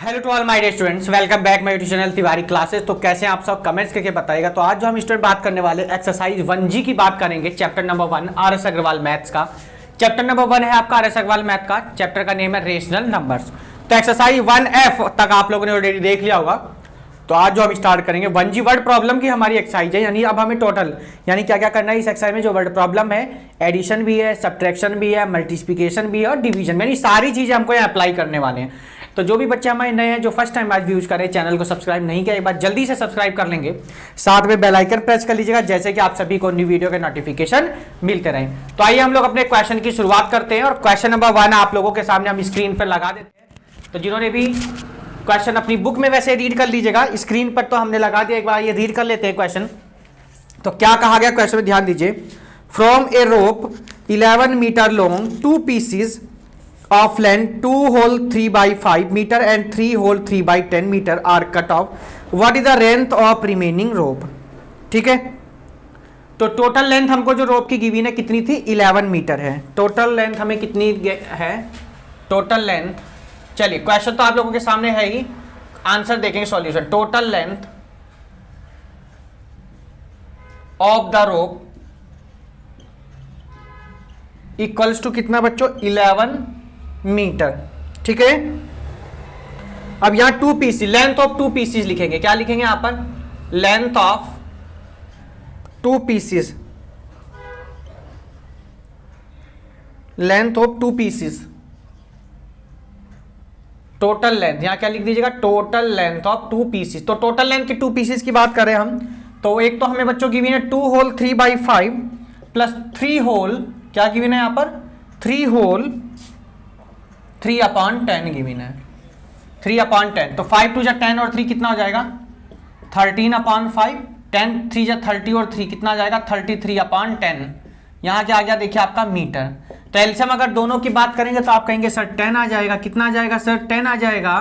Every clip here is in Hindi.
Hello to all my dear students, welcome back my YouTube channel Tiwari classes. तो कैसे हैं आप सब, कमेंट्स करके बताइएगा। तो आज जो हम स्टूडेंट बात करने वाले एक्सरसाइज 1G की बात करेंगे, chapter number 1 R S. Agarwal maths का। चैप्टर नंबर 1 है आपका आर.एस. अग्रवाल मैथ का, चैप्टर का नेम है रेशनल नंबर्स। तो एक्सरसाइज 1F तक आप लोगों ने ऑलरेडी देख लिया होगा। तो आज जो हम स्टार्ट करेंगे 1G वर्ड प्रॉब्लम की हमारी एक्सरसाइज है, यानी अब हमें टोटल यानी क्या क्या करना है इस एक्सरसाइज में। जो वर्ड प्रॉब्लम है, एडिशन भी है, सब्ट्रैक्शन भी है, मल्टीप्लिकेशन भी है और डिवीजन, यानी सारी चीजें हमको यहाँ अप्लाई करने वाले हैं। तो जो भी बच्चे हमारे नए हैं, जो फर्स्ट टाइम आज यूज करें, चैनल को सब्सक्राइब नहीं किया, एक बार जल्दी से सब्सक्राइब कर लेंगे, साथ में बेल आइकन प्रेस कर लीजिएगा, जैसे कि आप सभी को न्यू वीडियो के नोटिफिकेशन मिलते रहें। तो आइए हम लोग अपने क्वेश्चन की शुरुआत करते हैं और क्वेश्चन नंबर 1 आप लोगों के सामने हम स्क्रीन पर लगा देते हैं। तो जिन्होंने भी क्वेश्चन अपनी बुक में वैसे रीड कर लीजिएगा, स्क्रीन पर तो हमने लगा दिया, एक बार ये रीड कर लेते हैं क्वेश्चन। तो क्या कहा गया क्वेश्चन में, ध्यान दीजिए। From a rope 11 metre long, 2 pieces of length 2 whole 3/5 meter and 3 whole 3/10 meter are cut off. What is the length of remaining rope? ठीक है, तो टोटल लेंथ हमको जो रोप की गिवन है कितनी थी, 11 मीटर है। टोटल लेंथ हमें कितनी है, टोटल लेंथ, चलिए क्वेश्चन तो आप लोगों के सामने है ही, आंसर देखेंगे solution. Total length of the rope equals to कितना बच्चों, 11 मीटर। ठीक है, अब यहां 2 पीसेस, लेंथ ऑफ 2 पीसेस लिखेंगे। क्या लिखेंगे यहां पर, length of 2 pieces, length of 2 pieces, total length, यहां क्या लिख दीजिएगा, टोटल लेंथ ऑफ 2 पीसेस। तो टोटल लेंथ के 2 पीसेस की बात करें हम, तो एक तो हमें बच्चों गिवन है 2 होल 3/5 प्लस 3 होल, क्या गिवन है यहां पर, 3 होल 3/10 गिवन है, 3/10। तो 5 2 10 और 3 कितना हो जाएगा, 13/5, 10 3 30 और 3 कितना आ जाएगा, 33/10। यहाँ क्या आ गया देखिए आपका मीटर। तो एलसीएम अगर दोनों की बात करेंगे तो आप कहेंगे सर 10 आ जाएगा, कितना आ जाएगा सर, 10 आ जाएगा,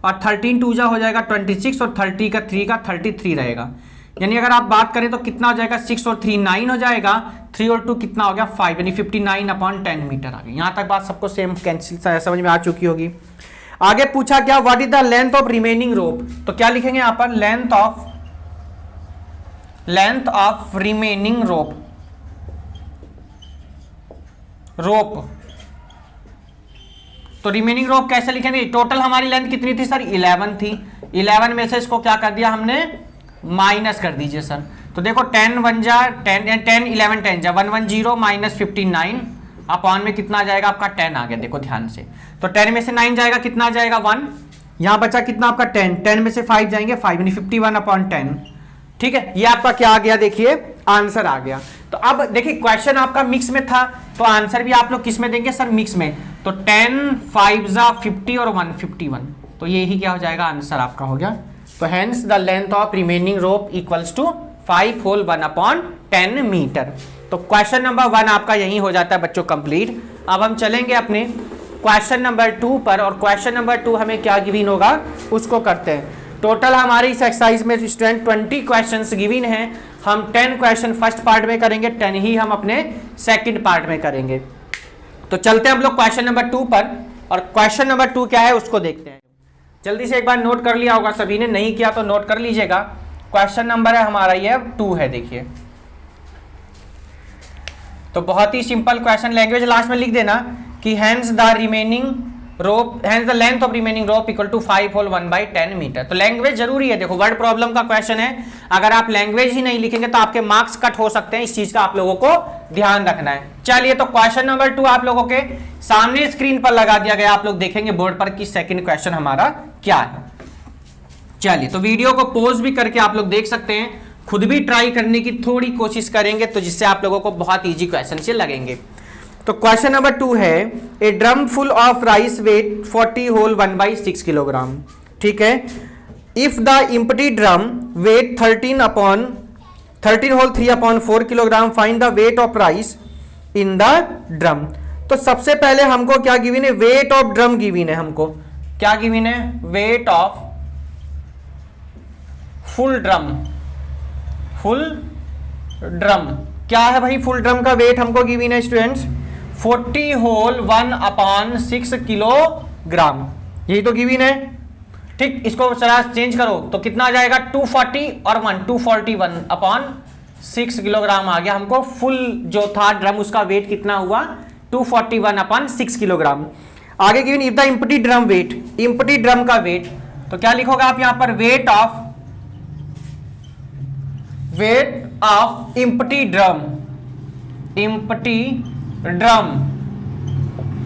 और 13 2 हो जाएगा 26 और 30 का 3 का 33 रहेगा। यानी अगर आप बात करें तो कितना हो जाएगा, 6 और 3 9 हो जाएगा, 3 और 2 कितना हो गया 5, यानी 59/10 मीटर आ गई। यहां तक बात सबको सेम कैंसिल समझ में आ चुकी होगी। आगे पूछा क्या, what is the length of remaining rope. तो क्या लिखेंगे यहां पर, लेंथ ऑफ रिमेनिंग रोप, तो रिमेनिंग रोप कैसे लिखेंगे, टोटल हमारी लेंथ कितनी थी सर, 11 थी, 11 में से इसको क्या कर दिया हमने, माइनस कर दीजिए सर। तो देखो 10 1 जा 10 10 11 10 जा 110 माइनस 59 अपॉन में कितना आ जाएगा आपका 10 आ गया। देखो ध्यान से, तो 10 में से 9 जाएगा, कितना आ जाएगा 1, यहां बचा कितना आपका 10, 10 में से 5 जाएंगे 5, यानी 51/10। ठीक है, ये आपका क्या आ गया, देखिए आंसर आ गया। तो अब देखिए क्वेश्चन आपका मिक्स में था, तो आंसर भी आप लोग किस में देंगे सर, मिक्स में। तो 10 5 जा 50 और 1 51, तो यही क्या हो जाएगा, आंसर आपका हो गया। तो hence the length of remaining rope equals to 5 whole 1/10 metre. तो क्वेश्चन नंबर 1 आपका यही हो जाता है बच्चों कंप्लीट। अब हम चलेंगे अपने क्वेश्चन नंबर 2 पर, और क्वेश्चन नंबर 2 हमें क्या गिवन होगा उसको करते हैं। टोटल हमारी इस एक्सरसाइज में स्टूडेंट 20 क्वेश्चंस गिवन हैं। हम 10 क्वेश्चन फर्स्ट पार्ट में करेंगे, 10 ही हम अपने सेकंड पार्ट में करेंगे। तो चलते हैं हम लोग क्वेश्चन नंबर 2 पर, और क्वेश्चन नंबर 2 क्या है उसको देखते हैं। जल्दी से एक बार नोट कर लिया होगा सभी ने, नहीं किया तो नोट कर लीजिएगा। क्वेश्चन नंबर है हमारा ये 2 है, देखिए। तो बहुत ही सिंपल क्वेश्चन, लैंग्वेज लास्ट में लिख देना कि hence the length of remaining rope equal to 5 whole 1/10 metre. तो लैंग्वेज जरूरी है, देखो वर्ड प्रॉब्लम का क्वेश्चन है, अगर आप लैंग्वेज ही नहीं लिखेंगे तो आपके मार्क्स कट हो सकते हैं, इस चीज का आप लोगों को ध्यान रखना है। चलिए, तो क्वेश्चन नंबर 2 आप लोगों के सामने स्क्रीन पर लगा दिया गया, आप लोग देखेंगे बोर्ड पर कि सेकंड क्वेश्चन हमारा क्या है। चलिए, तो वीडियो को पॉज भी करके आप लोग देख सकते हैं, खुद भी ट्राई करने की थोड़ी कोशिश करेंगे, तो जिससे आप लोगों को बहुत इजी क्वेश्चन से लगेंगे। तो क्वेश्चन नंबर 2 है, a drum full of rice weight 40 whole 1/6 kilogram. ठीक है, if the empty drum weight 13 whole 3/4 kilogram, find the weight of rice in the drum. तो सबसे पहले हमको क्या गिवन है, वेट ऑफ ड्रम गिवन है, हमको क्या गिवन है, वेट ऑफ फुल ड्रम क्या है भाई, फुल ड्रम का वेट हमको गिवन है स्टूडेंट्स 40 होल 1/6 किलोग्राम, यही तो गिवन है। ठीक, इसको जरा चेंज करो तो कितना आ जाएगा 240 और 1 241 अपॉन 6 किलोग्राम आ गया हमको। फुल जो था ड्रम उसका वेट कितना हुआ 241 अपॉन 6 किलोग्राम। आगे given if the empty drum weight, empty drum का वेट, तो क्या लिखोगे आप यहां पर weight of empty drum, empty drum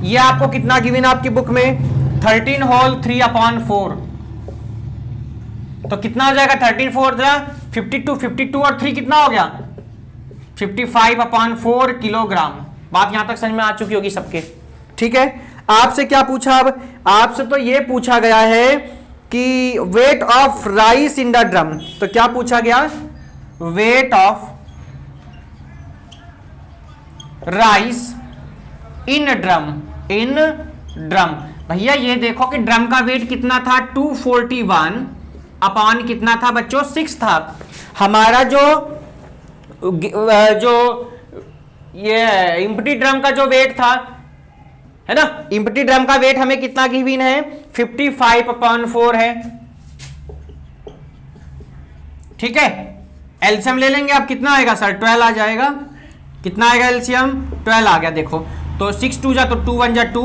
ये आपको कितना गिवन आपकी बुक में 13 होल 3 अपॉन 4, तो कितना हो जाएगा 13 4 52 52 और 3 कितना हो गया 55 अपॉन 4 किलोग्राम। बात यहां तक समझ में आ चुकी होगी सबके, ठीक है। आपसे क्या पूछा, अब आपसे तो ये पूछा गया है कि wait of rice in the drum, तो क्या पूछा गया wait of rice in drum, in drum. भैया ये देखो कि ड्रम का वेट कितना था 241 अपॉन कितना था बच्चों 6 था। हमारा जो ये एम्प्टी ड्रम का जो वेट था है ना, एम्प्टी ड्रम का वेट हमें कितना गिवन है 55 अपॉन 4 है, ठीक है। एलसीएम ले लेंगे, अब कितना आएगा सर 12 आ जाएगा, कितना आएगा एलसीएम 12 आ गया। देखो तो 6 2 जा तो 2 1 जा 2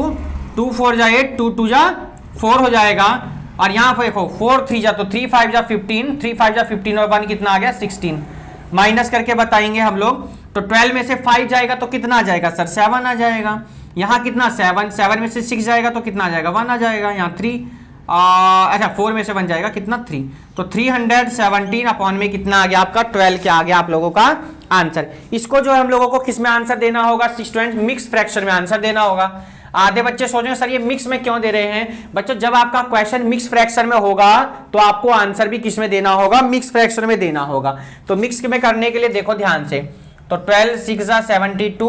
2 4 जा 8 2 2 जा 4 हो जाएगा, और यहां पर देखो 4 3 जा तो 3 5 जा 15 3 5 जा 15 और 1 कितना आ गया 16, माइनस करके बताएंगे हम लोग। तो 12 में से 5 जाएगा तो कितना आ जाएगा सर 7 आ जाएगा। यहाँ कितना 7 में से 6 जाएगा तो कितना आ जाएगा 1 आ जाएगा। यहाँ 3 अच्छा 4 में से 1 जाएगा कितना 3, तो 317 अपॉन में कितना आ गया आपका 12 क्या आ गया आप लोगों का आंसर। इसको जो है हम लोगों को किस में आंसर देना होगा स्टूडेंट मिक्स फ्रैक्शन में आंसर देना होगा। आधे बच्चे सोचेंगे सर ये मिक्स में क्यों दे रहे हैं, बच्चों जब आपका क्वेश्चन मिक्स फ्रैक्शन में होगा तो आपको आंसर भी किस में देना होगा मिक्स फ्रैक्शन में देना होगा। तो मिक्स में करने के लिए देखो ध्यान से, तो 12 6 जा 72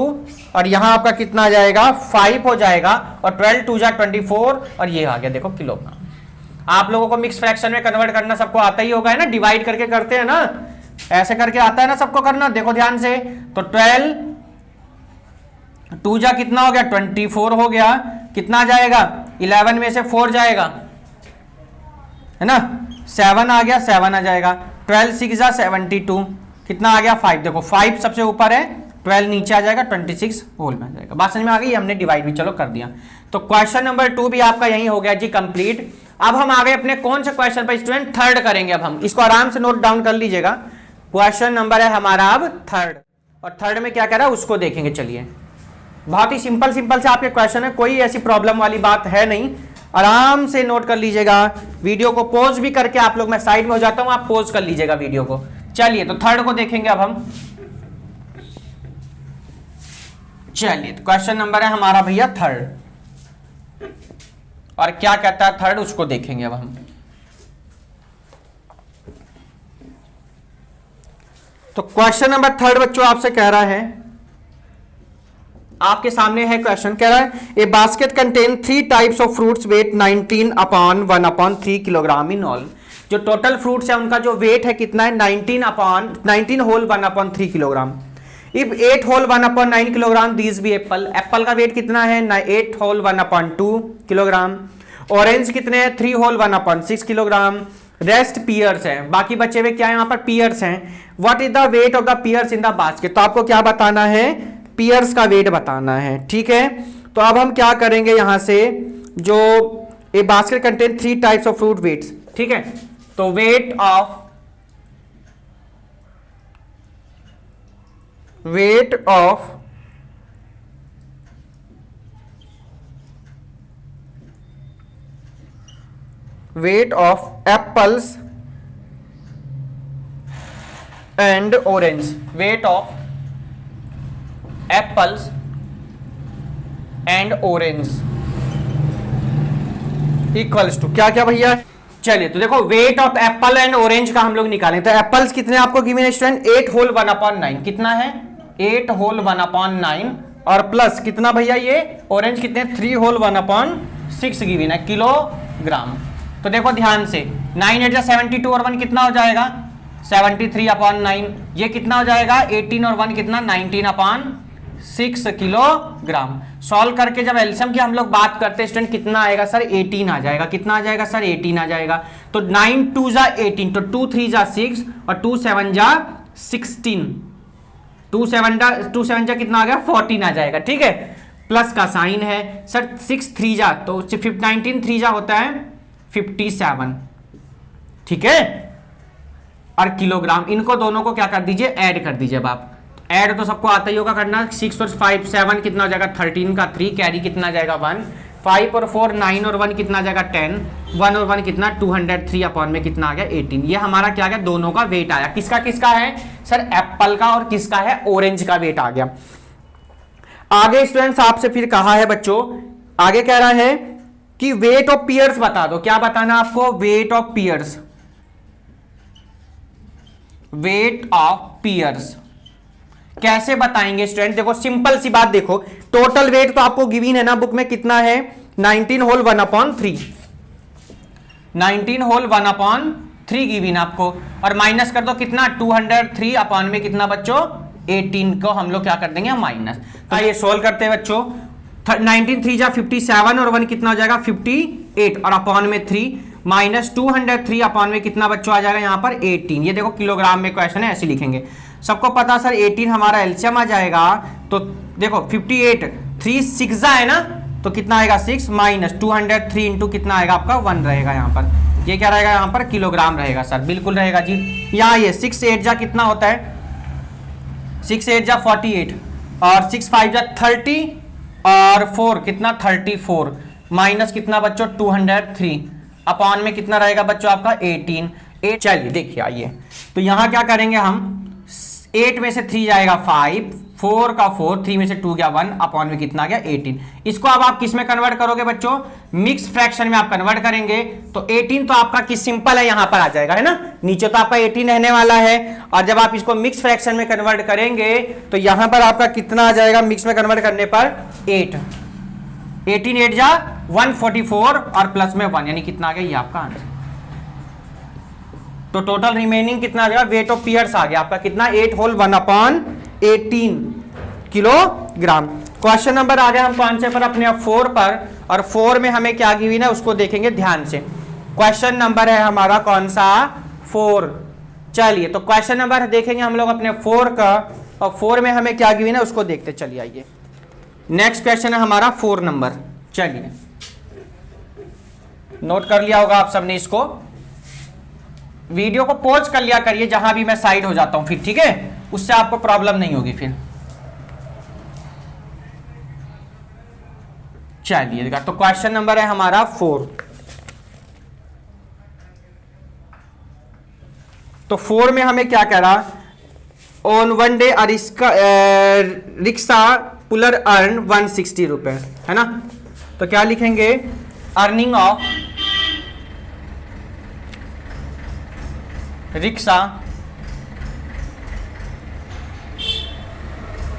और यहां आपका कितना आ जाएगा 5 हो जाएगा, और 12 2 जा 24 और ये आ गया देखो किलोग्राम। आप लोगों को मिक्स फ्रैक्शन में कन्वर्ट करना सबको आता ही होगा है ना, डिवाइड करके करते हैं ना, ऐसे करके आता है ना सबको करना। देखो ध्यान से, तो 12 2 जा कितना हो गया 24 हो गया, कितना जाएगा 11 में से 4 जाएगा है ना 7 आ गया 7 आ जाएगा। 12 6 जा 72 कितना आ गया 5, देखो 5 सबसे ऊपर है 12 नीचे आ जाएगा 26 होल में आ जाएगा। बात समझ में आ गई, हमने डिवाइड भी चलो कर दिया। तो क्वेश्चन नंबर 2 भी आपका यही हो गया जी कंप्लीट। अब हम आगे अपने कौन से क्वेश्चन पर स्टूडेंट थर्ड करेंगे। अब हम इसको आराम से नोट डाउन कर लीजिएगा, क्वेश्चन नंबर है हमारा अब थर्ड, और थर्ड में क्या कह रहा है उसको देखेंगे। चलिए बहुत ही सिंपल से आपके क्वेश्चन है, कोई ऐसी प्रॉब्लम वाली बात है नहीं, आराम से नोट कर लीजिएगा। वीडियो को पॉज भी करके आप लोग, मैं साइड में हो जाता हूं आप पॉज कर लीजिएगा वीडियो को। चलिए तो थर्ड को देखेंगे अब हम। चलिए तो क्वेश्चन नंबर है हमारा भैया थर्ड, और क्या कहता है थर्ड उसको देखेंगे अब हम। तो क्वेश्चन नंबर थर्ड बच्चों आपसे कह रहा है, आपके सामने है क्वेश्चन, कह रहा है a basket contain 3 types of fruits weight 19 upon 1 upon 3 kilogram in all. जो टोटल फ्रूट्स है उनका जो वेट है कितना है 19 whole 1 upon 3 kilogram. If 8 whole 1 upon 9 kilogram these भी एप्पल, एप्पल का वेट कितना है 8 होल 1 अपॉन 2 किलोग्राम। ऑरेंज कितने हैं 3 whole 1 upon 6 kilogram. Rest pears हैं, बाकी बचे हुए क्या है यहाँ पर पियर्स हैं। What is the weight of the pears in the basket, तो आपको क्या बताना है पियर्स का वेट बताना है, ठीक है। तो अब हम क्या करेंगे यहां से, जो a basket contain 3 types of fruit weights, ठीक है। तो weight of apples and orange, weight of apples and orange equals to क्या क्या भैया। चलिए तो देखो weight of apple and orange का हम लोग निकालें। तो एप्पल्स कितने आपको गिवन है स्टूडेंट 8 होल 1 अपॉन 9, कितना है 8 होल 1 अपॉन 9, और प्लस कितना भैया ये ऑरेंज कितने 3 होल 1 अपॉन 6 गिवन है किलोग्राम। तो देखो ध्यान से 9 8 72 और 1 कितना हो जाएगा 73 अपॉन 9, ये कितना हो जाएगा 18 और 1 कितना 19 अपॉन 6 किलोग्राम। सॉल्व करके जब एल्सियम की हम लोग बात करते हैं स्टूडेंट, कितना आएगा सर? 18 आ जाएगा। कितना आ जाएगा सर? 18 आ जाएगा। तो 9 2 जा 18, तो 2 3 जा 6 और 2 7 जा 16, 2 7 जा कितना आ गया? 14 आ जाएगा। ठीक है, प्लस का साइन है सर। 6 3 जा तो 19 3 जा होता है 57, ठीक है, और किलोग्राम। इनको दोनों को क्या कर दीजिए? ऐड कर दीजिए। अब आप ऐड तो सबको आता ही होगा करना। 6 और 5 7 कितना हो जाएगा? 13 का 3 कैरी कितना जाएगा? 1। 5 और 4 9 और 1 कितना जाएगा? 10। 1 और 1 कितना? 203 अपॉन में कितना आ गया? 18। ये हमारा क्या गया? दोनों का वेट आया। किसका किसका है सर? एप्पल का और किसका है? ऑरेंज का वेट आ गया। आगे स्टूडेंट्स आपसे फिर कहा है बच्चों, आगे कह रहा है कि वेट ऑफ पियर्स बता दो। क्या बताना आपको? Weight of pears. Weight of pears कैसे बताएंगे स्टूडेंट? देखो सिंपल सी बात, देखो टोटल वेट तो आपको गिवन है ना बुक में, कितना है? 19 होल 1/3। 19 होल 1/3 गिवन आपको, और माइनस कर दो कितना? 203 अपॉन में कितना बच्चों? 18 को हम लोग क्या कर देंगे? माइनस। तो ये सोल्व करते हैं बच्चों। 19 3 जा 57 और 1 कितना हो जाएगा? 58 और अपॉन में 3 माइनस 203 अपॉन में कितना बच्चों आ जाएगा? यहाँ पर 18। ये देखो किलोग्राम में क्वेश्चन है, ऐसे लिखेंगे। सबको पता सर 18 हमारा एलसीएम आ जाएगा। तो देखो 58 3 6 जा है ना, तो कितना आएगा? 6 माइनस 203 इंटू कितना आएगा आपका? 1 रहेगा यहाँ पर। ये क्या रहेगा यहाँ पर? किलोग्राम रहेगा सर, बिल्कुल रहेगा जी। यहाँ ये 6 8 जा कितना होता है? 6 8 जा 48 और 6 5 जा 30 और 4 कितना? 34 माइनस कितना बच्चों? 203 अपॉन में कितना रहेगा बच्चों आपका? 18। चलिए देखिए आइए, तो यहां क्या करेंगे हम? 8 में से 3 जाएगा 5, 4 का 4, 3 में से 2 गया 1 अपॉन में कितना गया? 18। इसको अब आप किस में कन्वर्ट करोगे बच्चों? मिक्स फ्रैक्शन में आप कन्वर्ट करेंगे। तो 18 तो आपका किस सिंपल है, यहां पर आ जाएगा, है ना? नीचे तो आपका 18 रहने वाला है, और जब आप इसको मिक्स फ्रैक्शन में कन्वर्ट करेंगे तो यहां पर आपका कितना आ जाएगा मिक्स में कन्वर्ट करने पर? 8। 18 8 जा 144 और प्लस में 1, यानी कितना आ गया? ये आपका आंसर। तो टोटल रिमेनिंग कितना आ गया? वेट ऑफ पियर्स आ गया आपका कितना? 8 होल 1/18 किलोग्राम। क्वेश्चन नंबर आ गया हम कौन से पर? अपने 4 पर, और 4 में हमें क्या गिवन है उसको देखेंगे ध्यान से। क्वेश्चन नंबर है हमारा कौन सा? 4। चलिए तो क्वेश्चन नंबर देखेंगे हम लोग अपने 4 का, और 4 में हमें क्या गिवन है उसको देखते। चलिए आइए, नेक्स्ट क्वेश्चन है हमारा 4 नंबर। चलिए नोट कर लिया होगा आप सबने इसको, वीडियो को पॉज कर लिया करिए जहां भी मैं साइड हो जाता हूं फिर, ठीक है? उससे आपको प्रॉब्लम नहीं होगी फिर। चलिए तो क्वेश्चन नंबर है हमारा 4। तो 4 में हमें क्या कह रहा? On one day rickshaw puller earn 160 रुपए, है ना? तो क्या लिखेंगे? Earning of rickshaw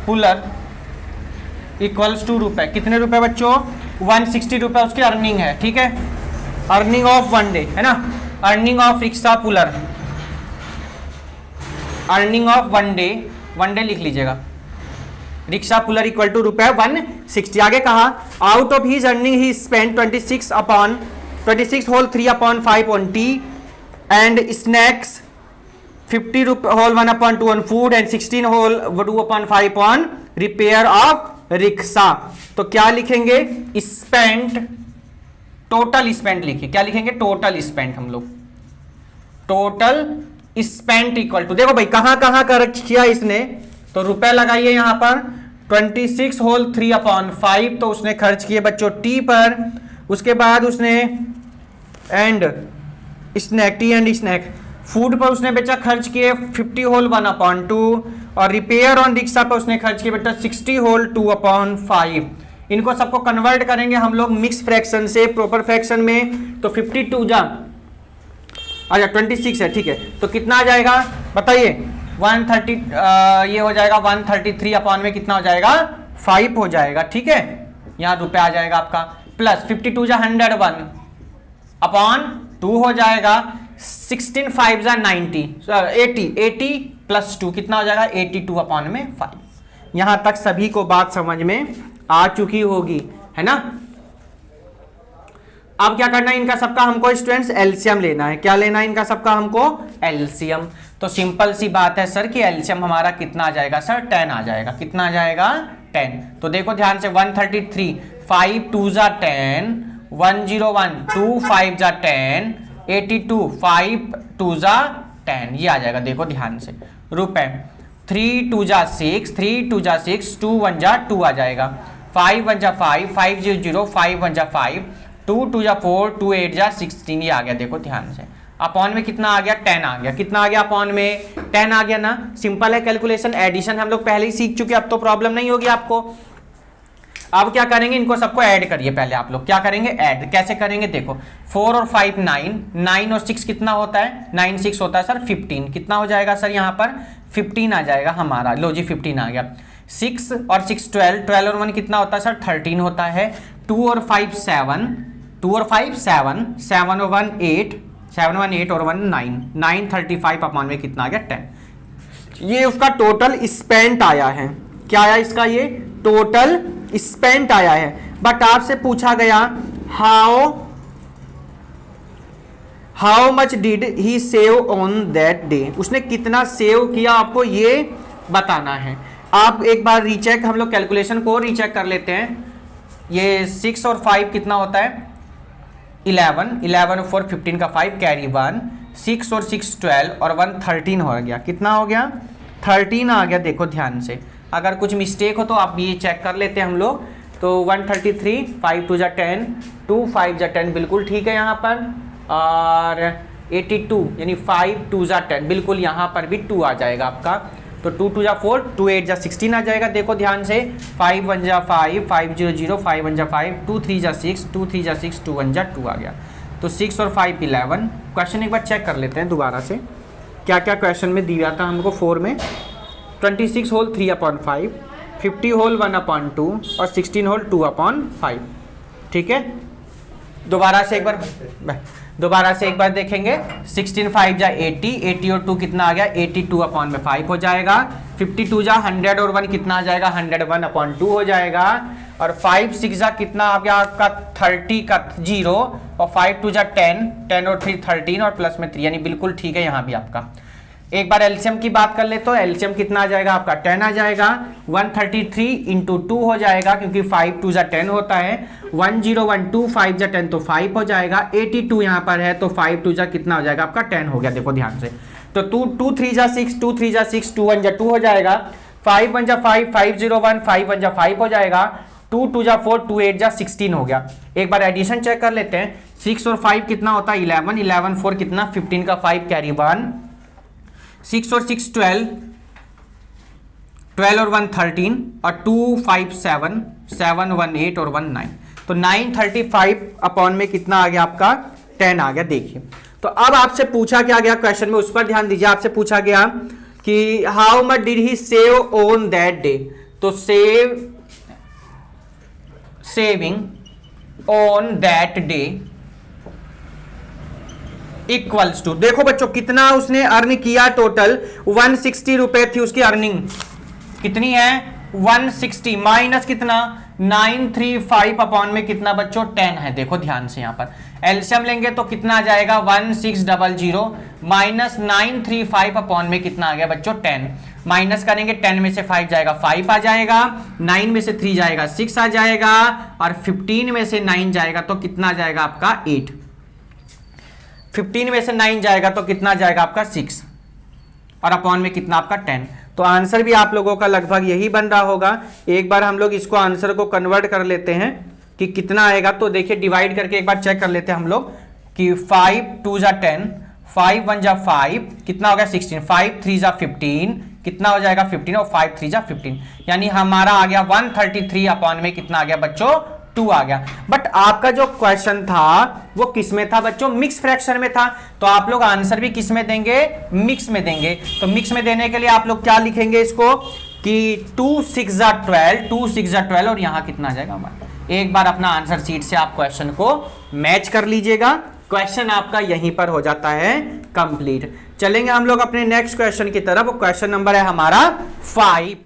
puller equals to रुपए। कितने रुपए बच्चों? 160 रुपए उसकी अर्निंग है, ठीक है? अर्निंग ऑफ वन डे, है ना? Earning of rickshaw puller, earning of one day लिख लीजिएगा। रिक्शा पुलर इक्वल टू रुपए 160। आगे कहा out of his earning he spend 26 whole 3/5 on tea and snacks, 50 whole 1/2 on food and 16 whole 2/5 on repair of rickshaw. तो क्या लिखेंगे? स्पेंट, टोटल स्पेंट लिखिए। क्या लिखेंगे? Total spent. हम लोग टोटल स्पेंट इक्वल टू, देखो भाई कहां कहां खर्च किया इसने, तो रुपए लगाइए यहां पर। 26 होल 3/5 तो उसने खर्च किए बच्चों टी पर। उसके बाद उसने and snack, tea and snack, food पर उसने बेचा खर्च किए 50 होल 1/2, और रिपेयर ऑन रिक्शा पर उसने खर्च किए बेटा 60 होल 2/5। इनको सबको कन्वर्ट करेंगे हम लोग मिक्स फ्रैक्शन से प्रॉपर फ्रैक्शन में। तो 52 जा अच्छा 26 है, ठीक है? तो कितना आ जाएगा बताइए? 130, ये हो जाएगा 133 अपॉन में कितना हो जाएगा? 5 हो जाएगा, ठीक है? यहाँ रुपए आ जाएगा आपका, प्लस 52 जा 101 अपॉन 2 हो जाएगा। 16 5 जा 90, 80 प्लस 2 कितना हो जाएगा? 82 अपॉन में 5। यहां तक सभी को बात समझ में आ चुकी होगी, है ना। अब क्या करना है, इनका सबका हमको स्टूडेंट्स एलसीएम लेना है। क्या लेना है इनका सबका हमको? एलसीएम। तो सिंपल सी बात है सर कि एलसीएम हमारा कितना आ जाएगा सर? 10 आ जाएगा। कितना आ जाएगा? 10। तो देखो ध्यान से 133, 5 2 जा 10, 101, 2 5 जा 10, 82, 5 2 जा 10, ये आ जाएगा। देखो ध्यान से रुपए 3 2 जा 6, 3 2 जा 6, 2 1 जा 2 आ जाएगा, 5 1 जा 5, 5 0 0, 5 1 जा 5, 2 2 जा 4, 2 8 जा 16, ये आ गया। देखो ध्यान से अपॉन में कितना आ गया? 10 आ गया। कितना आ गया अपॉन में? 10 आ गया ना। सिंपल है कैलकुलेशन, एडिशन हम लोग पहले ही सीख चुके, अब तो प्रॉब्लम नहीं होगी आपको। अब क्या करेंगे, इनको सबको ऐड करिए पहले आप लोग। क्या करेंगे? ऐड। कैसे करेंगे देखो, 4 और 5 9, 9 और 6 कितना होता है? 9 6 होता है सर 15। कितना हो जाएगा सर यहाँ पर? 15 आ जाएगा हमारा। लो जी 15 आ गया। 6 और 6 12, 12 और 1 कितना होता है सर? 13 होता है। 2 और 5 7, 2 और 5 7, 7 और 1 8, 7 1 8 और 1 9, 9 35 अपॉन में कितना आ गया? 10। ये उसका टोटल स्पेंट आया है। क्या आया इसका? ये टोटल स्पेंट आया है। बट आपसे पूछा गया how much did he save on that day, उसने कितना सेव किया आपको ये बताना है। आप एक बार रीचेक, हम लोग कैलकुलेशन को रीचेक कर लेते हैं। ये 6 और 5 कितना होता है? 11, 11 और 4 15 का 5 कैरी 1, 6 और 6 12 और 1 13 हो गया। कितना हो गया? 13 आ गया। देखो ध्यान से, अगर कुछ मिस्टेक हो तो आप ये चेक कर लेते हैं हम लोग। तो 133, 5 2 जा 10, 2 5 जा 10 बिल्कुल ठीक है यहाँ पर। और 82 यानी 5 2 जा 10 बिल्कुल यहाँ पर भी 2 आ जाएगा आपका। तो 2 2 जा 4, 2 8 जा 16 आ जाएगा। देखो ध्यान से 5 1 जा 5, 5 0 0, 5 1 जा 5, 2 3 जा 6, 2 3 जा 6, 2 1 जा 2 आ गया। तो 6 और 5 11। क्वेश्चन एक बार चेक कर लेते हैं दोबारा से, क्या क्या क्वेश्चन में दिया था हमको। 4 में 26 होल 3/5, 50 होल 1/2 और 16 होल 2/5। ठीक है, दोबारा से एक बार देखेंगे। 16 5 जा 80, 80 और 2 कितना आ गया? 82/5 हो जाएगा। 52 जा 100 और 1 कितना आ जाएगा? 101/2 हो जाएगा। और 5 6 जा कितना आ गया आपका? 30 का 0 और 5 2 जा 10, 10 और 3 13 और प्लस में 3, यानी बिल्कुल ठीक है यहाँ भी आपका। एक बार एलसीएम की बात कर ले तो एलसीएम कितना आ जाएगा आपका? 10 आ जाएगा। 133 इंटू 2 हो जाएगा क्योंकि 5 2 जा 10 होता है। 1012 5 जा 10 तो 5 हो जाएगा। 82 यहाँ पर है तो 5 2 जा कितना हो जाएगा आपका? 10 हो गया। देखो ध्यान से, तो 2 3 जा 6, 2 3 जा 6, 2 1 जा 2 हो जाएगा। 5 1 जा 5, 5 0 1, 5 1 जा 5 हो जाएगा। 2 2 जा 4, 2 8 जा 16 हो गया। एक बार एडिशन चेक कर लेते हैं। 6 और 5 कितना होता है? 11, 11 4 कितना? 15 का 5 कैरी 1, 6 और 6 12, 12 और 1 13 और 2 5 7, 7 1 8 और 1 9। तो 935 में कितना आ गया आपका? 10 आ गया। देखिए, तो अब आपसे पूछा क्या गया क्वेश्चन में, उस पर ध्यान दीजिए। आपसे पूछा गया कि how much did he save on that day. तो saving on that day equals to, देखो बच्चों कितना उसने अर्न किया। टोटल 160 रुपए थी उसकी अर्निंग। कितनी है? 160 माइनस कितना? 935 में कितना बच्चों? 10 है। देखो ध्यान से यहाँ पर एलसीएम लेंगे तो कितना आ जाएगा? 1600 माइनस 935 में कितना आ गया बच्चों? 10। माइनस करेंगे 10 में से 5 जाएगा 5 आ जाएगा, 9 में से 3 जाएगा 6 आ जाएगा और 15 में से 9 जाएगा तो कितना आ जाएगा आपका? 8। 15 में से 9 जाएगा तो कितना जाएगा आपका? 6 और अपॉन में कितना आपका? 10। तो आंसर भी आप लोगों का लगभग यही बन रहा होगा। एक बार हम लोग इसको आंसर को कन्वर्ट कर लेते हैं कि कितना आएगा। तो देखिए डिवाइड करके एक बार चेक कर लेते हैं हम लोग कि 5 2 जा 10, 5 1 जा 5 कितना हो गया? 16, 5 3 जा 15 कितना हो जाएगा? 15 और 5 3 जा 15, यानी हमारा आ गया 133 अपॉन में कितना आ गया बच्चों? 2 आ गया। बट आपका जो क्वेश्चन था वो किस में था बच्चों? मिक्स फ्रैक्शन में था। तो आप लोग आंसर भी किस में देंगे? मिक्स में देंगे। तो मिक्स में देने के लिए आप लोग क्या लिखेंगे इसको कि 2 6 जा 12, 2 6 जा 12 और यहां कितना आ जाएगा हमारा? एक बार अपना आंसर शीट से आप क्वेश्चन को मैच कर लीजिएगा। क्वेश्चन आपका यहीं पर हो जाता है कंप्लीट। चलेंगे हम लोग अपने नेक्स्ट क्वेश्चन की तरफ। क्वेश्चन नंबर है हमारा 5।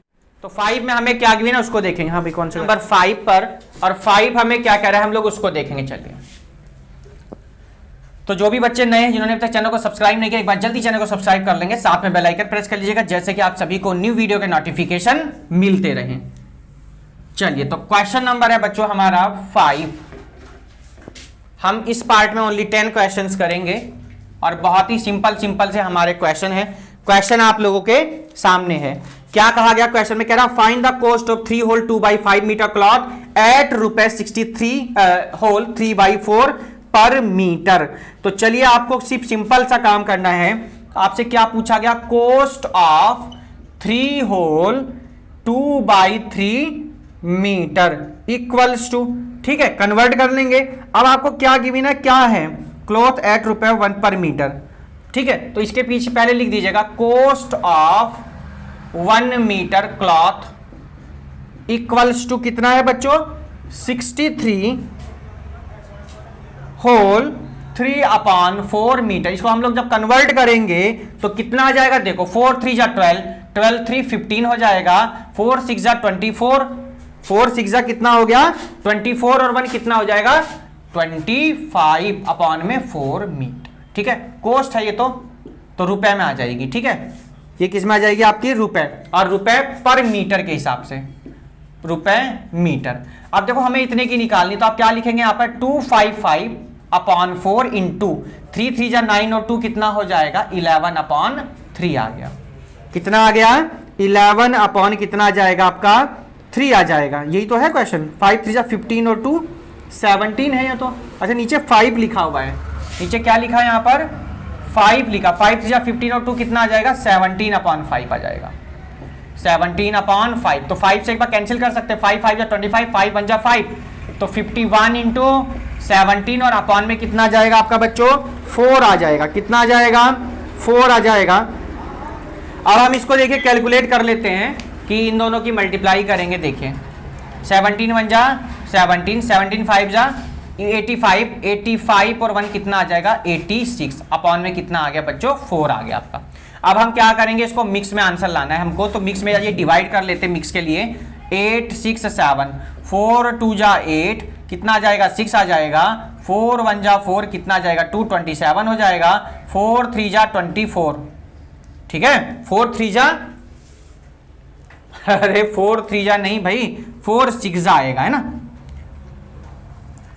तो 5 में हमें क्या गिवन है उसको देखेंगे। हाँ भाई कौन सा नंबर 5 पर, और 5 हमें क्या कह रहा है हम लोग उसको देखेंगे। चलिए, तो जो भी बच्चे नए हैं जिन्होंने अब तक चैनल को सब्सक्राइब नहीं किया, एक बार जल्दी चैनल को सब्सक्राइब कर लेंगे, साथ में बेल आइकन प्रेस कर लीजिएगा, जैसे कि आप सभी को न्यू वीडियो के नोटिफिकेशन मिलते रहें। चलिए, तो क्वेश्चन नंबर है बच्चों हमारा 5। हम इस पार्ट में ओनली 10 क्वेश्चंस करेंगे और बहुत ही सिंपल से हमारे क्वेश्चन है। क्वेश्चन आप लोगों के सामने है। क्या कहा गया क्वेश्चन में? कह रहा find the cost of 3 whole 2/5 metre cloth at ₹63 whole 3/4 per metre. तो चलिए, आपको सिर्फ सिंपल सा काम करना है। आपसे क्या पूछा गया? Cost of 3 whole 2/3 metre equals to, ठीक है, कन्वर्ट कर लेंगे। अब आपको क्या गिवन है? क्या है? क्लॉथ एट ₹1 पर मीटर, ठीक है। तो इसके पीछे पहले लिख दीजिएगा cost of 1 metre cloth equals to कितना है बच्चों? 63 होल 3/4 मीटर। इसको हम लोग जब कन्वर्ट करेंगे तो कितना आ जाएगा? देखो, 4 3 जा 12, 12 3 15 हो जाएगा, 4 6 जा 24, 4 6 जा कितना हो गया? 24 और 1 कितना हो जाएगा? 25/4 मीटर, ठीक है। कॉस्ट है ये तो रुपए में आ जाएगी, ठीक है। ये किस में आ जाएगी? आपकी रुपए, और रुपए पर मीटर के हिसाब से, रुपए मीटर। अब देखो, हमें इतने की निकालनी, तो आप क्या लिखेंगे यहाँ पर? 255/4 इंटू 3 3 जा 9 और 2 कितना हो जाएगा? 11/3 आ गया। कितना आ गया? 11 अपॉन कितना आ जाएगा आपका? 3 आ जाएगा। यही तो है क्वेश्चन। 5 3 जा 15 और 2 17 है ये तो। अच्छा, नीचे 5 लिखा हुआ है। नीचे क्या लिखा है यहाँ पर? 5 लिखा। 5 3 जा 15 और 2 कितना आ जाएगा? 17/5 आ जाएगा। 17/5। तो 5 से एक बार कैंसिल कर सकते हैं। 5 5 जा 25, 5 1 जा 5, तो 51 इंटू 17 और अपॉन में कितना आ जाएगा आपका बच्चों? 4 आ जाएगा। कितना आ जाएगा? 4 आ जाएगा। अब हम इसको देखिए कैलकुलेट कर लेते हैं कि इन दोनों की मल्टीप्लाई करेंगे। देखिए, 17 1 जा 17, 17 5 जा 85, 85 और 1 कितना आ जाएगा? 86 अपॉन में कितना आ गया बच्चों? 4 आ गया आपका। अब हम क्या करेंगे? इसको मिक्स में आंसर लाना है हमको, तो मिक्स में ये डिवाइड कर लेते हैं। मिक्स के लिए 8 6 7, 4 2 जा 8 कितना आ जाएगा? 6 आ जाएगा। 4 1 जा 4 कितना आ जाएगा? 2 27 हो जाएगा। 4 3 जा 24, ठीक है। 4 3 जा अरे 4 3 जा नहीं भाई, 4 6 जा आएगा, है ना।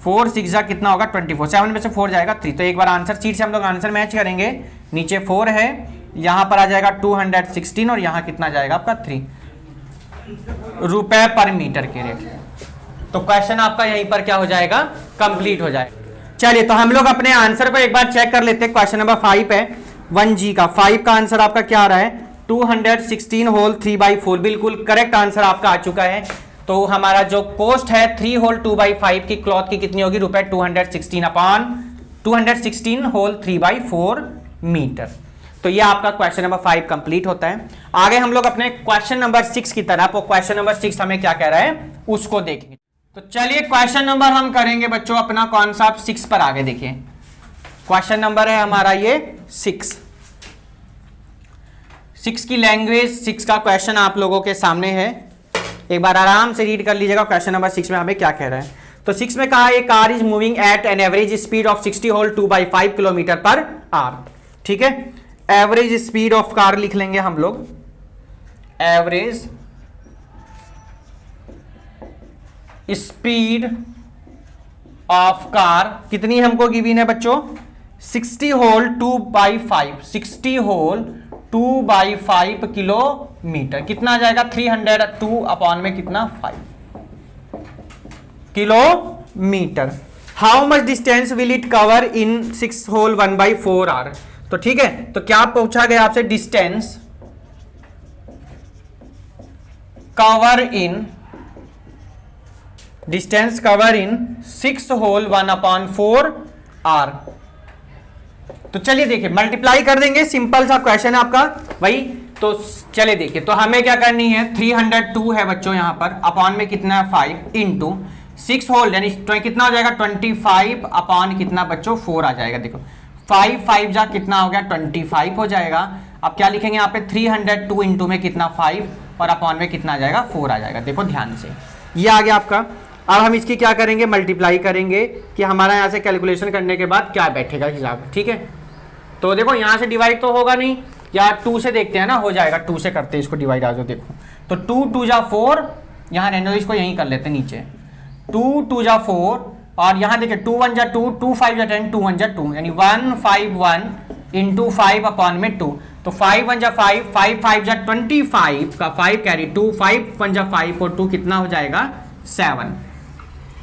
4 6 जा कितना होगा? 24। 7 में से 4 जाएगा 3। तो एक बार आंसर शीट से हम लोग आंसर मैच करेंगे। नीचे 4 है, यहां पर आ जाएगा 216 और यहां कितना जाएगा आपका? 3 रुपए पर मीटर के रेट। तो क्वेश्चन आपका यहीं पर क्या हो जाएगा? कंप्लीट हो जाएगा। चलिए, तो हम लोग अपने आंसर को एक बार चेक कर लेते हैं। क्वेश्चन नंबर 5 है 1G का। 5 का आंसर आपका क्या आ रहा है? 216 होल 3/4। बिल्कुल करेक्ट आंसर आपका आ चुका है। तो हमारा जो कॉस्ट है 3 होल 2/5 की क्लॉथ की कितनी होगी? रुपए 216 होल 3/4 मीटर। तो ये आपका क्वेश्चन नंबर 5 कंप्लीट होता है। आगे हम लोग अपने क्वेश्चन नंबर 6 की तरफ, और क्वेश्चन नंबर 6 हमें क्या कह रहा है उसको देखेंगे। तो चलिए, क्वेश्चन नंबर हम करेंगे बच्चों अपना कौन सा? 6 पर। आगे देखिए, क्वेश्चन नंबर है हमारा ये 6 की लैंग्वेज 6 का क्वेश्चन आप लोगों के सामने है। एक बार आराम से रीड कर लीजिएगा क्वेश्चन नंबर 6 में हमें क्या कह रहा है। तो 6 में कहा है car is moving at an average speed of 60 whole 2/5 kilometre per hour, ठीक है। एवरेज स्पीड ऑफ कार लिख लेंगे हम लोग। एवरेज स्पीड ऑफ कार कितनी हमको गिवन है बच्चों? 60 होल 2/5, 60 होल 2/5 किलोमीटर। कितना आ जाएगा? 302 अपॉन में कितना? 5 kilometre. How much distance will it cover in 6 whole 1/4 hour. तो ठीक है, तो क्या पूछा गया आपसे? Distance cover in 6 whole 1/4 hour. तो चलिए देखिए, मल्टीप्लाई कर देंगे। सिंपल सा क्वेश्चन है आपका भाई। तो चलिए देखिए, तो हमें क्या करनी है? 302 है बच्चों यहाँ पर, अपॉन में कितना है? 5 इंटू 6 होल यानी कितना हो जाएगा? 25 अपॉन कितना बच्चों? 4 आ जाएगा। देखो 5 5 जा कितना हो गया? 25 हो जाएगा। अब क्या लिखेंगे यहाँ पे? 302 इंटू में कितना? 5, और अपॉन में कितना आ जाएगा 4 आ जाएगा। देखो ध्यान से, ये आ गया आपका। अब हम इसकी क्या करेंगे, मल्टीप्लाई करेंगे कि हमारा यहाँ से कैलकुलेशन करने के बाद क्या बैठेगा हिसाब, ठीक है। तो देखो यहाँ से डिवाइड तो होगा नहीं, या 2 से देखते हैं ना, हो जाएगा। 2 से करते हैं इसको डिवाइड, आ जाओ देखो। तो 2 2 जा 4, यहाँ रहने दो, इसको यहीं कर लेते हैं नीचे। 2 2 जा 4, और यहाँ देखिए 2 1 जा 2, 2 5 जा 10, 2 1 जा 2, यानी 1 5 1 इंटू 5 अपॉन में 2। तो 5 1 जा 5, 5 5 जा 25 का 5 कैरी 2, 5 1 जा 5 और 2 कितना हो जाएगा 7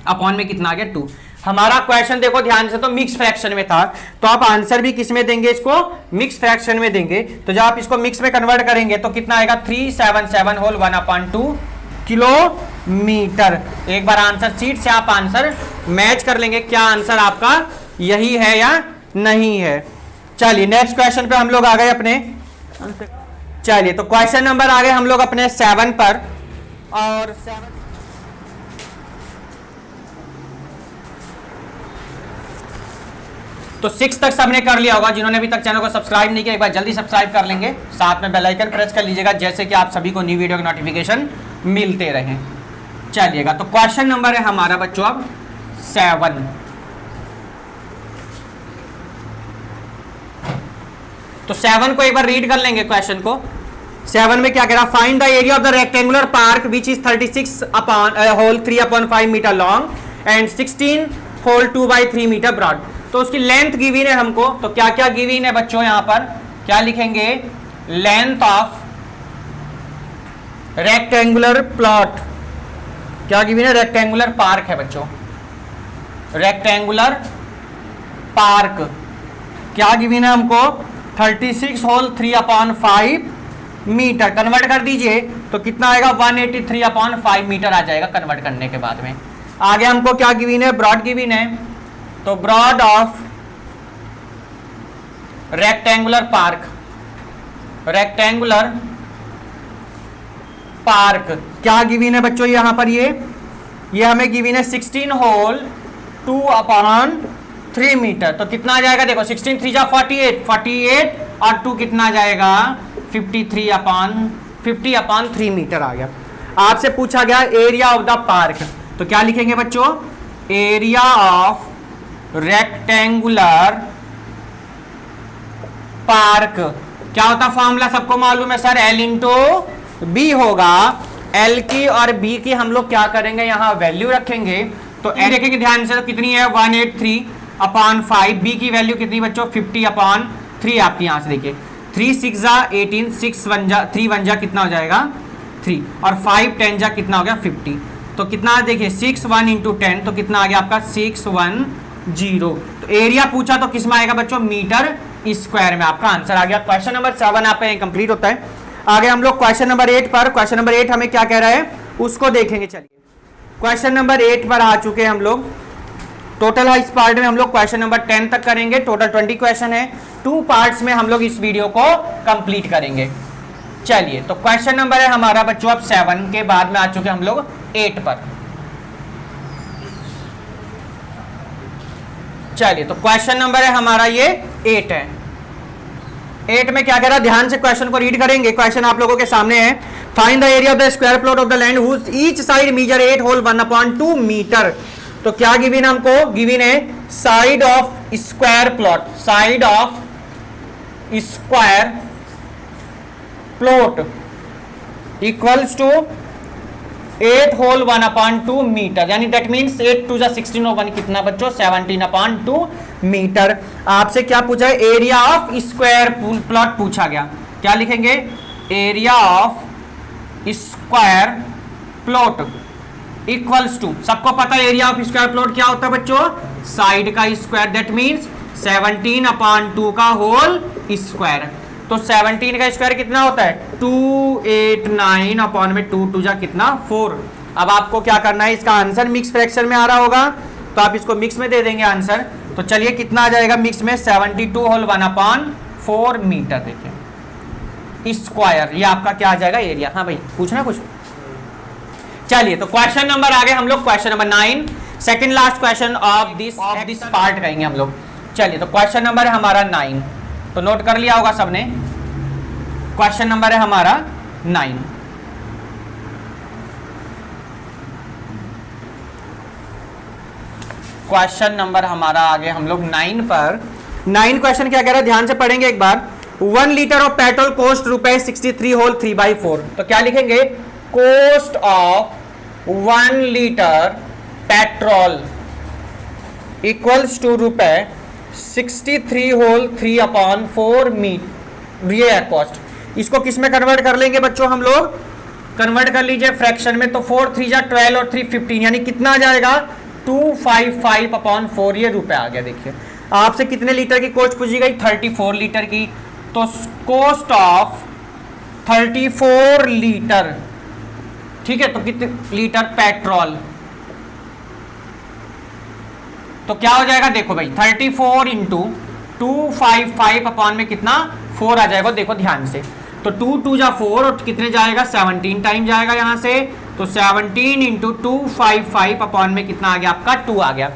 अपॉन में कितना आ गया 2। हमारा क्वेश्चन देखो ध्यान से, तो मिक्स फ्रैक्शन में था, तो आप आंसर भी किस में देंगे, इसको मिक्स फ्रैक्शन में देंगे। तो जब आप इसको मिक्स में कन्वर्ट करेंगे तो कितना आएगा 377 होल 1/2 किलोमीटर। एक बार आंसर शीट से आप आंसर मैच कर लेंगे, क्या आंसर आपका यही है या नहीं है। चलिए नेक्स्ट क्वेश्चन पे हम लोग आ गए अपने, चलिए तो क्वेश्चन नंबर आ गए हम लोग अपने 7 पर। और 7 तो 6 तक सबने कर लिया होगा। जिन्होंने अभी तक चैनल को सब्सक्राइब नहीं किया, एक बार जल्दी सब्सक्राइब कर लेंगे, साथ में बेल आइकन प्रेस कर लीजिएगा, जैसे कि आप सभी को न्यू वीडियो के नोटिफिकेशन मिलते रहें। चलिएगा तो क्वेश्चन नंबर है हमारा बच्चों अब 7। तो 7 को एक बार रीड कर लेंगे क्वेश्चन को। 7 में क्या कह रहा, find the area of the rectangular park which is 36 whole 3/5 metre long and 16 whole 2/3 metre broad. तो उसकी लेंथ गिवन है हमको, तो क्या क्या गिवन है बच्चों, यहां पर क्या लिखेंगे, लेंथ ऑफ रेक्टेंगुलर प्लॉट, क्या गिवन है, रेक्टेंगुलर पार्क है बच्चों, रेक्टेंगुलर पार्क क्या गिवन है हमको 36 होल 3/5 मीटर। कन्वर्ट कर dीजिए तो कितना आएगा 183/5 मीटर आ जाएगा कन्वर्ट करने के बाद में। आगे हमको क्या गिवन है, ब्रॉड गिवन है, तो broad of rectangular park, rectangular park क्या गिवन है बच्चों यहां पर, ये हमें गिवन है 16 होल 2/3 मीटर। तो कितना आ जाएगा, देखो 16 3 जा 48, 48 और 2 कितना आ जाएगा 50/3 मीटर आ गया। आपसे पूछा गया एरिया ऑफ द पार्क, तो क्या लिखेंगे बच्चों, एरिया ऑफ रेक्टेंगुलर पार्क क्या होता फॉर्मूला सबको मालूम है सर, L इंटू बी होगा। L की और B की हम लोग क्या करेंगे, यहां वैल्यू रखेंगे। तो L देखेंगे ध्यान से, तो कितनी है 183/5, B की वैल्यू कितनी बच्चों 50/3। आपकी यहां से देखिए 3 6 जा 18, 6 1 जा 3 1 जा कितना हो जाएगा 3, और 5 10 जा कितना हो गया 50। तो कितना देखिए 6 1 इंटू 10, तो कितना आ गया आपका 610। तो एरिया पूछा तो किस में आएगा बच्चों, मीटर स्क्वायर में आपका आंसर आ गया। क्वेश्चन नंबर 7 आपका कंप्लीट होता है। आगे हम लोग क्वेश्चन नंबर 8 पर, क्वेश्चन नंबर 8 हमें क्या कह रहा है उसको देखेंगे। चलिए क्वेश्चन नंबर 8 पर आ चुके हैं हम लोग। टोटल है इस पार्ट में हम लोग क्वेश्चन नंबर 10 तक करेंगे, टोटल 20 क्वेश्चन है, 2 पार्ट्स में हम लोग इस वीडियो को कंप्लीट करेंगे। चलिए तो क्वेश्चन नंबर है हमारा बच्चों अब 7 के बाद में आ चुके हम लोग 8 पर। चलिए तो क्वेश्चन नंबर है हमारा ये 8 है। 8 में क्या कह रहा है, ध्यान से क्वेश्चन को रीड करेंगे। क्वेश्चन आप लोगों के सामने है, find the area of the square plot of the land whose each side measure 8 whole 1/2 metre. तो क्या गिवन हमको, गिवन है side of square plot, side of square plot equals to 8 whole 1/2 metre, यानी दैट मीन्स 8 2 जा 16 और 1 कितना बच्चों 17/2 मीटर। आपसे क्या पूछा है, एरिया ऑफ स्क्वायर प्लॉट पूछा गया। क्या लिखेंगे, area of square plot equals to, सबको पता है एरिया ऑफ स्क्वायर प्लॉट क्या होता है बच्चों, साइड का स्क्वायर, दैट मीन्स 17/2 का होल स्क्वायर। तो 17 का स्क्वायर कितना होता है 289 अपॉन में 2 2 जा कितना 4। अब आपको क्या करना है, इसका आंसर मिक्स फ्रैक्शन में आ रहा होगा तो आप इसको मिक्स में दे देंगे आंसर। तो चलिए कितना आ जाएगा मिक्स में 72 होल 1/4 मीटर। देखिए स्क्वायर, ये आपका क्या आ जाएगा एरिया। हाँ भाई पूछना कुछ। चलिए तो क्वेश्चन नंबर आगे हम लोग question number 9, second last question of this part कहेंगे हम लोग। चलिए तो क्वेश्चन नंबर है हमारा 9, तो नोट कर लिया होगा सबने, क्वेश्चन नंबर है हमारा 9। क्वेश्चन नंबर हमारा आगे हम लोग 9 पर। 9 क्वेश्चन क्या कह रहा है, ध्यान से पढ़ेंगे एक बार। 1 litre of petrol cost ₹63 whole 3/4। तो क्या लिखेंगे, cost of 1 litre petrol equals to ₹63 whole 3/4 metre, ये है कॉस्ट। इसको किस में कन्वर्ट कर लेंगे बच्चों हम लोग, कन्वर्ट कर लीजिए फ्रैक्शन में। तो 4 3 जा 12 और 3 15, यानी कितना आ जाएगा 255/4, ये रुपए आ गया। देखिए आपसे कितने लीटर की कॉस्ट पूछी गई, 34 लीटर की। तो कॉस्ट ऑफ 34 लीटर, ठीक है, तो कितने लीटर पेट्रोल, तो क्या हो जाएगा, देखो भाई 34 इंटू 255 अपॉन में कितना 4 आ जाएगा। देखो ध्यान से, तो 2 2 जा 4 और कितने जाएगा 17 टाइम जाएगा यहां से। तो 17 इंटू 255 अपॉन में कितना आ गया आपका 2 आ गया।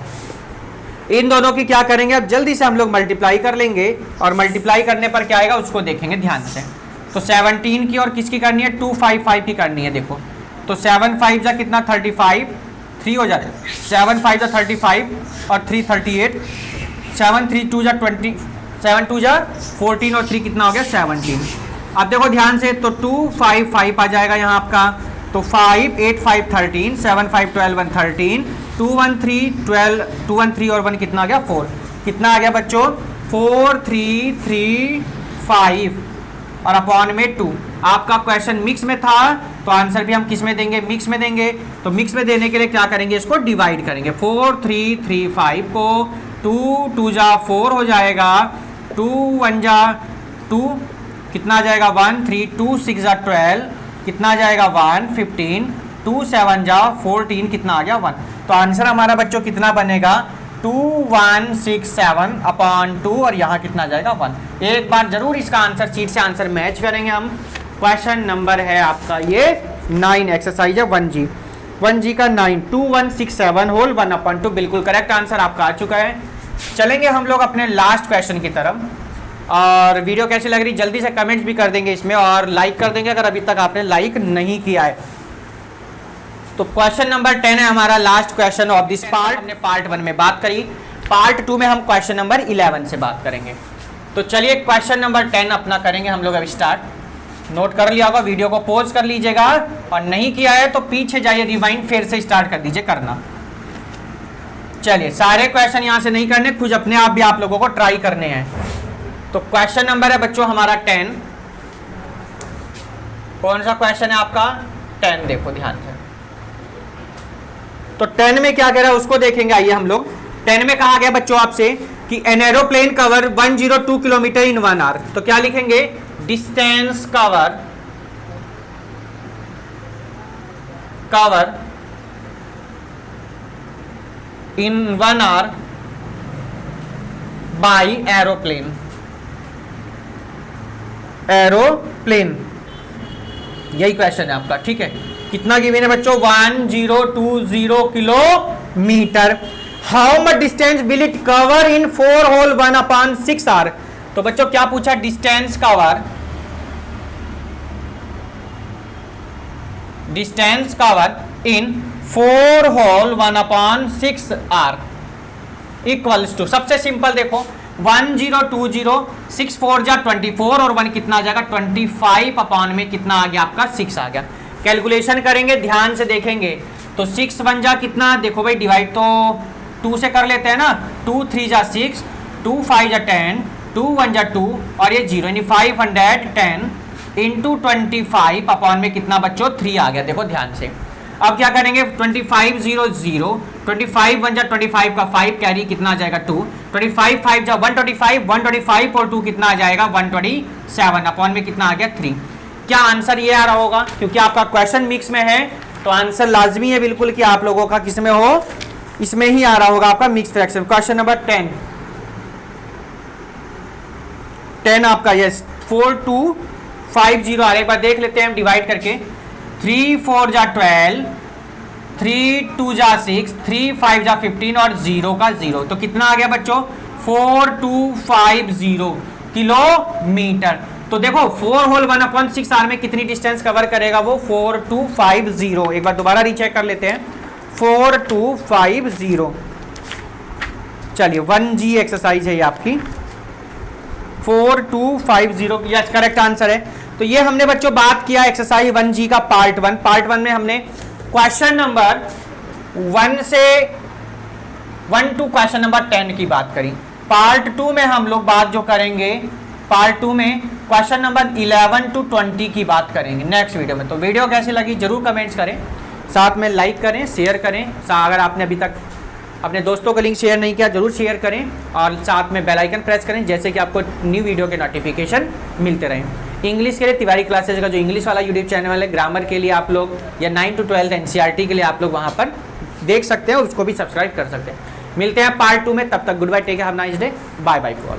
इन दोनों की क्या करेंगे, अब जल्दी से हम लोग मल्टीप्लाई कर लेंगे, और मल्टीप्लाई करने पर क्या आएगा उसको देखेंगे ध्यान से। तो 17 की और किसकी करनी है, 255 की करनी है। देखो तो 7 5 जा कितना 35, 3 हो जाए 7 5 जा 35 और 3 38, 7 3 2 जा 20, 7 2 जा 14 और 3 कितना हो गया 17। अब देखो ध्यान से, तो 255 आ जाएगा यहाँ आपका। तो 5 8 5 13, 7 5 12 1 13, 2 1 3 12, 2 1 3 और 1 कितना आ गया 4। कितना आ गया बच्चों 4 3 3 5 और अपॉन में 2। आपका क्वेश्चन मिक्स में था तो आंसर भी हम किस में देंगे, मिक्स में देंगे। तो मिक्स में देने के लिए क्या करेंगे, इसको डिवाइड करेंगे। 4 3 3 5 को 2 2 जा 4 हो जाएगा, 2 1 जा 2 कितना आ जाएगा 1, 3 2 6 जा 12 कितना आ जाएगा 1 15, 2 7 जा 14 कितना आ गया 1। तो आंसर हमारा बच्चों कितना बनेगा 2167 अपॉन 2 और यहाँ कितना आ जाएगा 1। एक बार जरूर इसका आंसर शीट से आंसर मैच करेंगे हम। क्वेश्चन नंबर है आपका ये 9, एक्सरसाइज है 1G का 9, 2167 होल 1/2 बिल्कुल करेक्ट आंसर आपका आ चुका है। चलेंगे हम लोग अपने लास्ट क्वेश्चन की तरफ। और वीडियो कैसी लग रही जल्दी से कमेंट्स भी कर देंगे इसमें, और लाइक कर देंगे अगर अभी तक आपने लाइक नहीं किया है। तो क्वेश्चन नंबर 10 है हमारा last question of this part. हमने पार्ट 1 में बात करी, पार्ट 2 में हम क्वेश्चन नंबर 11 से बात करेंगे। तो चलिए क्वेश्चन नंबर 10 अपना करेंगे हम लोग अभी स्टार्ट। नोट कर लिया होगा, वीडियो को पॉज कर लीजिएगा, और नहीं किया है तो पीछे जाइए रिवाइंड, फिर से स्टार्ट कर दीजिए करना। चलिए सारे क्वेश्चन यहां से नहीं करने, कुछ अपने आप भी आप लोगों को ट्राई करने हैं। तो क्वेश्चन नंबर है बच्चों हमारा 10। कौन सा क्वेश्चन है आपका 10, देखो ध्यान से। तो 10 में क्या कह रहा है उसको देखेंगे। आइए हम लोग 10 में कहा गया बच्चों आपसे कि an aeroplane cover 102 kilometre in 1 hour. तो क्या लिखेंगे, distance cover in 1 hour by aeroplane. यही क्वेश्चन है आपका, ठीक है। कितना गिवन है बच्चों 1020 kilometre. How much distance will it cover in 4 whole 1/6 hour. तो बच्चों क्या पूछा, distance cover in 4 whole 1/6 hour equals to, सबसे सिंपल देखो 1020, 6 4 जा 24 और 1 कितना आ जाएगा 25 अपॉन में कितना आ गया आपका 6 आ गया। कैलकुलेशन करेंगे, ध्यान से देखेंगे। तो 6 1 जा कितना, देखो भाई डिवाइड तो 2 से कर लेते हैं ना, 2 3 जा 6, 2 5 जा 10, 2 1 जा 2 और ये 0, यानी 510 इंटू 25 अपॉन में कितना बच्चों 3 आ गया। देखो ध्यान से, अब क्या करेंगे 25 0 0, 25 1 जा 25 का 5 कैरी कितना आ जाएगा 2, 25 5 जा 125, 125 और 2 कितना आ जाएगा 127 अपॉन में कितना आ गया 3। क्या आंसर ये आ रहा होगा, क्योंकि आपका क्वेश्चन मिक्स में है तो आंसर लाजमी है बिल्कुल कि आप लोगों का किस में हो, इसमें ही आ रहा होगा आपका मिक्स फ्रैक्शन। क्वेश्चन नंबर 10 आपका यस 4250 आ रहा है। एक बार देख लेते हैं हम डिवाइड करके। 3 4 जा 12, 3 2 जा 6, 3 5 जा 15 और 0 का 0, तो कितना आ गया बच्चों 4250 किलोमीटर। तो देखो 4 होल 1/6 आवर में कितनी डिस्टेंस कवर करेगा वो 4250। एक बार दोबारा रीचेक कर लेते हैं 4250 चलिए 1G एक्सरसाइज है ये आपकी 4250, यस करेक्ट आंसर है। तो ये हमने बच्चों बात किया एक्सरसाइज 1G का पार्ट 1। पार्ट 1 में हमने क्वेश्चन नंबर 1 से 1 टू क्वेश्चन नंबर 10 की बात करी। पार्ट 2 में हम लोग बात जो करेंगे, पार्ट 2 में क्वेश्चन नंबर 11 टू 20 की बात करेंगे नेक्स्ट वीडियो में। तो वीडियो कैसी लगी जरूर कमेंट्स करें, साथ में लाइक करें, शेयर करें। अगर आपने अभी तक अपने दोस्तों को लिंक शेयर नहीं किया जरूर शेयर करें, और साथ में बेल आइकन प्रेस करें जैसे कि आपको न्यू वीडियो के नोटिफिकेशन मिलते रहें। इंग्लिश के लिए तिवारी क्लासेज का जो इंग्लिश वाला यूट्यूब चैनल है, ग्रामर के लिए आप लोग या 9 to 12 NCERT के लिए आप लोग वहाँ पर देख सकते हैं और उसको भी सब्सक्राइब कर सकते हैं। मिलते हैं पार्ट 2 में, तब तक good bye, take care, have a nice day, bye bye to all.